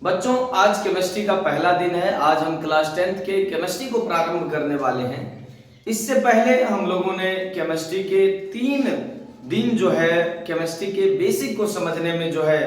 बच्चों, आज केमिस्ट्री का पहला दिन है। आज हम क्लास 10th के केमिस्ट्री को प्रारंभ करने वाले हैं। इससे पहले हम लोगों ने केमिस्ट्री के 3 दिन जो है केमिस्ट्री के बेसिक को समझने में जो है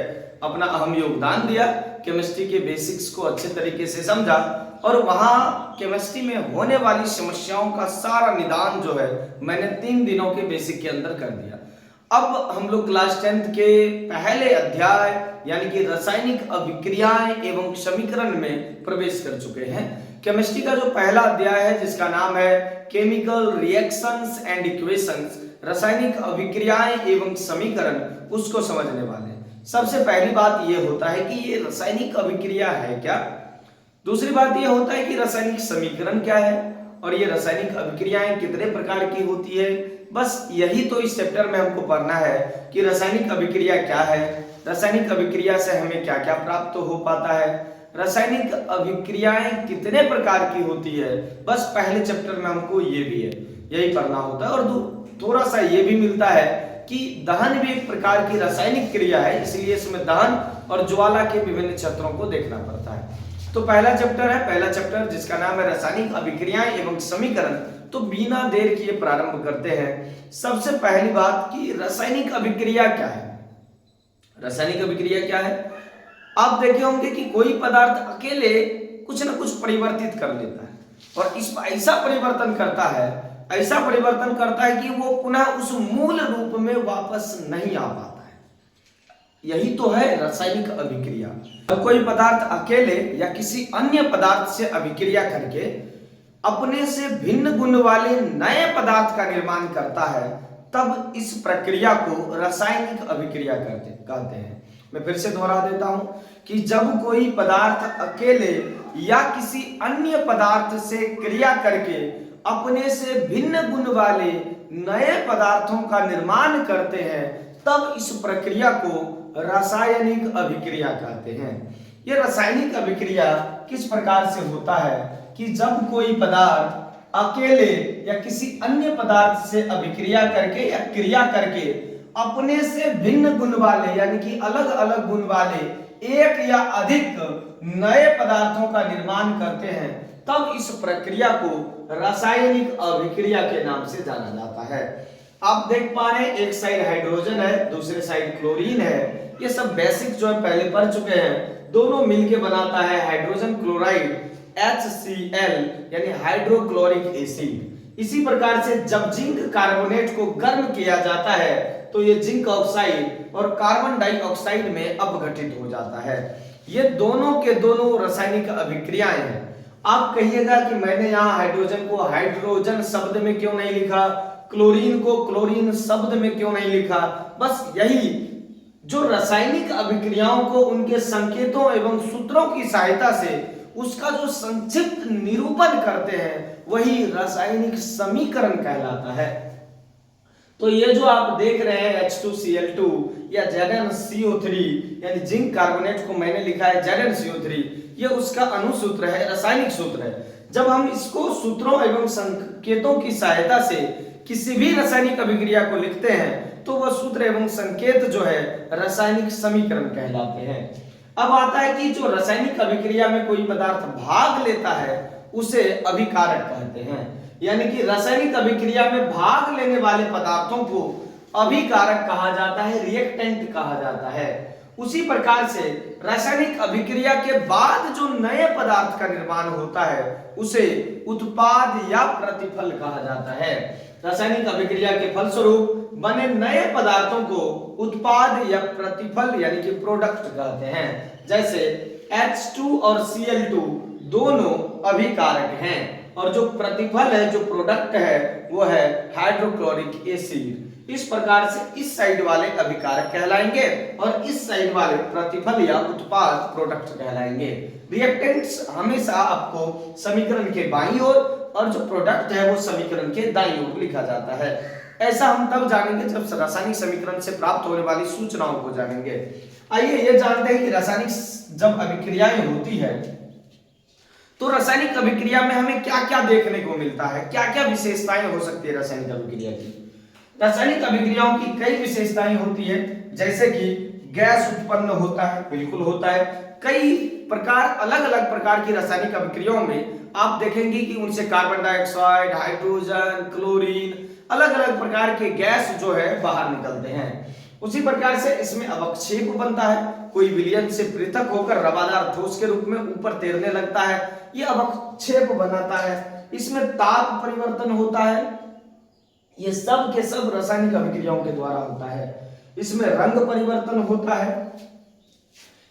अपना अहम योगदान दिया। केमिस्ट्री के बेसिक्स को अच्छे तरीके से समझा और वहाँ केमिस्ट्री में होने वाली समस्याओं का सारा निदान जो है मैंने 3 दिनों के बेसिक के अंदर कर दिया। अब हम लोग क्लास 10th के पहले अध्याय यानी कि रासायनिक अभिक्रियाएं एवं समीकरण में प्रवेश कर चुके हैं। केमिस्ट्री का जो पहला अध्याय है जिसका नाम है केमिकल रिएक्शंस एंड इक्वेशंस, रासायनिक अभिक्रियाएं एवं समीकरण, उसको समझने वाले हैं। सबसे पहली बात यह होता है कि ये रासायनिक अभिक्रिया है क्या। दूसरी बात यह होता है कि रासायनिक समीकरण क्या है और ये रासायनिक अभिक्रियाएं कितने प्रकार की होती है। बस यही तो इस चैप्टर में हमको पढ़ना है कि रासायनिक अभिक्रिया क्या है, रासायनिक अभिक्रिया से हमें क्या क्या प्राप्त हो पाता है, रासायनिक अभिक्रियाएं कितने प्रकार की होती है। बस पहले चैप्टर में हमको ये भी है, यही पढ़ना होता है। और थोड़ा सा ये भी मिलता है कि दहन भी एक प्रकार की रासायनिक क्रिया है, इसलिए इसमें दहन और ज्वाला के विभिन्न क्षेत्रों को देखना पड़ता है। तो पहला चैप्टर है, पहला चैप्टर जिसका नाम है रासायनिक अभिक्रियाएं एवं समीकरण। तो बिना देर किए प्रारंभ करते हैं। सबसे पहली बात कि रासायनिक अभिक्रिया क्या है। रासायनिक अभिक्रिया क्या है, आप देखे होंगे कि कोई पदार्थ अकेले कुछ न कुछ परिवर्तित कर लेता है और इस ऐसा परिवर्तन करता है कि वो पुनः उस मूल रूप में वापस नहीं आ पाता है। यही तो है रासायनिक अभिक्रिया। जब कोई पदार्थ अकेले या किसी अन्य पदार्थ से अभिक्रिया करके अपने से भिन्न गुण वाले नए पदार्थ का निर्माण करता है, तब इस प्रक्रिया को रासायनिक अभिक्रिया कहते हैं। मैं फिर से दोहरा देता हूं कि जब कोई पदार्थ अकेले या किसी अन्य पदार्थ से क्रिया करके अपने से भिन्न गुण वाले नए पदार्थों का निर्माण करते हैं, तब इस प्रक्रिया को रासायनिक अभिक्रिया कहते हैं। यह रासायनिक अभिक्रिया किस प्रकार से होता है कि जब कोई पदार्थ अकेले या किसी अन्य पदार्थ से अभिक्रिया करके या क्रिया करके अपने से भिन्न गुण वाले यानी कि अलग अलग गुण वाले एक या अधिक नए पदार्थों का निर्माण करते हैं, तब इस प्रक्रिया को रासायनिक अभिक्रिया के नाम से जाना जाता है। आप देख पा रहे हैं, एक साइड हाइड्रोजन है, दूसरे साइड क्लोरीन है। ये सब बेसिक जो है पहले पढ़ चुके हैं। दोनों मिलके बनाता है हाइड्रोजन क्लोराइड HCl यानी हाइड्रोक्लोरिक एसिड। इसी प्रकार से जब जिंक कार्बोनेट को गर्म किया जाता है तो ये जिंक ऑक्साइड और कार्बन डाइऑक्साइड में अपघटित हो जाता है। ये दोनों के दोनों रासायनिक अभिक्रियाएं हैं। आप कहिएगा कि मैंने यहाँ हाइड्रोजन को हाइड्रोजन शब्द में क्यों नहीं लिखा, क्लोरीन को क्लोरीन शब्द में क्यों नहीं लिखा। बस यही जो रासायनिक अभिक्रियाओं को उनके संकेतों एवं सूत्रों की सहायता से उसका जो संक्षिप्त निरूपण करते हैं वही रासायनिक समीकरण कहलाता है। तो ये जो आप देख रहे हैं H2Cl2 या ZnCO3 यानी जिंक कार्बोनेट को मैंने लिखा है ZnCO3, ये उसका अनुसूत्र है, रासायनिक सूत्र है। जब हम इसको सूत्रों एवं संकेतों की सहायता से किसी भी रासायनिक अभिक्रिया को लिखते हैं तो वह सूत्र एवं संकेत जो है रासायनिक समीकरण कहलाते हैं। अब आता है कि जो रासायनिक अभिक्रिया में कोई पदार्थ भाग लेता है उसे अभिकारक कहते हैं। यानी कि रासायनिक अभिक्रिया में भाग लेने वाले पदार्थों को अभिकारक कहा जाता है, रिएक्टेंट कहा जाता है। उसी प्रकार से रासायनिक अभिक्रिया के बाद जो नए पदार्थ का निर्माण होता है उसे उत्पाद या प्रतिफल कहा जाता है। रासायनिक अभिक्रिया के फलस्वरूप बने नए पदार्थों को उत्पाद या प्रतिफल यानी कि प्रोडक्ट कहते हैं। जैसे H2 और Cl2 दोनों अभिकारक हैं और जो प्रतिफल है, जो प्रोडक्ट है, वो है हाइड्रोक्लोरिक एसिड। इस प्रकार से इस साइड वाले अभिकारक कहलाएंगे और इस साइड वाले प्रतिफल या उत्पाद प्रोडक्ट कहलाएंगे। रिएक्टेंट्स हमेशा आपको समीकरण के बाईं ओर और जो प्रोडक्ट है वो समीकरण के दाईं ओर लिखा जाता है। ऐसा हम तब जानेंगे जब रासायनिक समीकरण से प्राप्त होने वाली सूचनाओं को जानेंगे। आइए ये जानते हैं कि रासायनिक जब अभिक्रियाएं होती है तो रासायनिक अभिक्रिया में हमें क्या क्या देखने को मिलता है, क्या क्या विशेषताएं हो सकती है रासायनिक अभिक्रिया की। रासायनिक अभिक्रियाओं की कई विशेषताएं होती है, जैसे कि गैस उत्पन्न होता है, बिल्कुल होता है। कई प्रकार, अलग अलग प्रकार की रासायनिक अभिक्रियाओं में आप देखेंगे कि उनसे कार्बन डाइऑक्साइड, हाइड्रोजन, क्लोरीन, अलग अलग प्रकार के गैस जो है बाहर निकलते हैं। उसी प्रकार से इसमें अवक्षेप बनता है, कोई विलयन से पृथक होकर रवादार ठोस के रूप में ऊपर तैरने लगता है, ये अवक्षेप बनाता है। इसमें ताप परिवर्तन होता है, ये सब के सब रासायनिक अभिक्रियाओं के द्वारा होता है। इसमें रंग परिवर्तन होता है,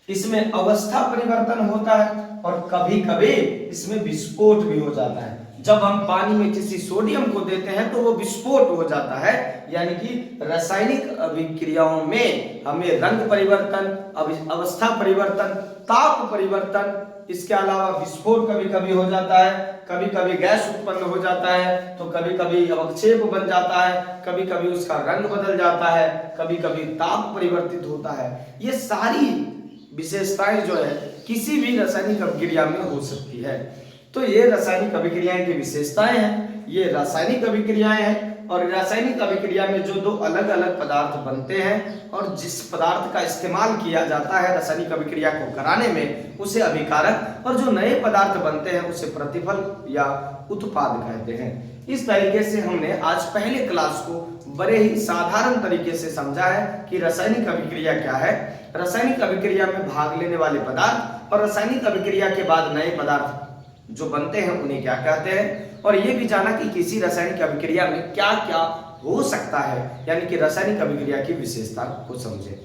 इसमें अवस्था परिवर्तन होता है, और कभी कभी इसमें विस्फोट भी हो जाता है। जब हम पानी में किसी सोडियम को देते हैं तो वो विस्फोट हो जाता है। यानी कि रासायनिक अभिक्रियाओं में हमें रंग परिवर्तन, अवस्था परिवर्तन, ताप परिवर्तन, इसके अलावा विस्फोट कभी कभी हो जाता है, कभी कभी गैस उत्पन्न हो जाता है, तो कभी कभी अवक्षेप बन जाता है, कभी कभी उसका रंग बदल जाता है, कभी कभी ताप परिवर्तित होता है। ये सारी विशेषताएं जो है किसी भी रासायनिक अभिक्रिया में हो सकती है। तो ये रासायनिक अभिक्रियाएं की विशेषताएं हैं, ये रासायनिक अभिक्रियाएं हैं। और रासायनिक अभिक्रिया में जो दो अलग अलग पदार्थ बनते हैं और जिस पदार्थ का इस्तेमाल किया जाता है रासायनिक अभिक्रिया को कराने में, उसे अभिकारक, और जो नए पदार्थ बनते हैं उसे प्रतिफल या उत्पाद कहते हैं। इस तरीके से हमने आज पहले क्लास को बड़े ही साधारण तरीके से समझा है कि रासायनिक अभिक्रिया क्या है, रासायनिक अभिक्रिया में भाग लेने वाले पदार्थ, और रासायनिक अभिक्रिया के बाद नए पदार्थ जो बनते हैं उन्हें क्या कहते हैं, और ये भी जाना कि किसी रासायनिक अभिक्रिया में क्या क्या हो सकता है, यानी कि रासायनिक अभिक्रिया की विशेषता को समझे।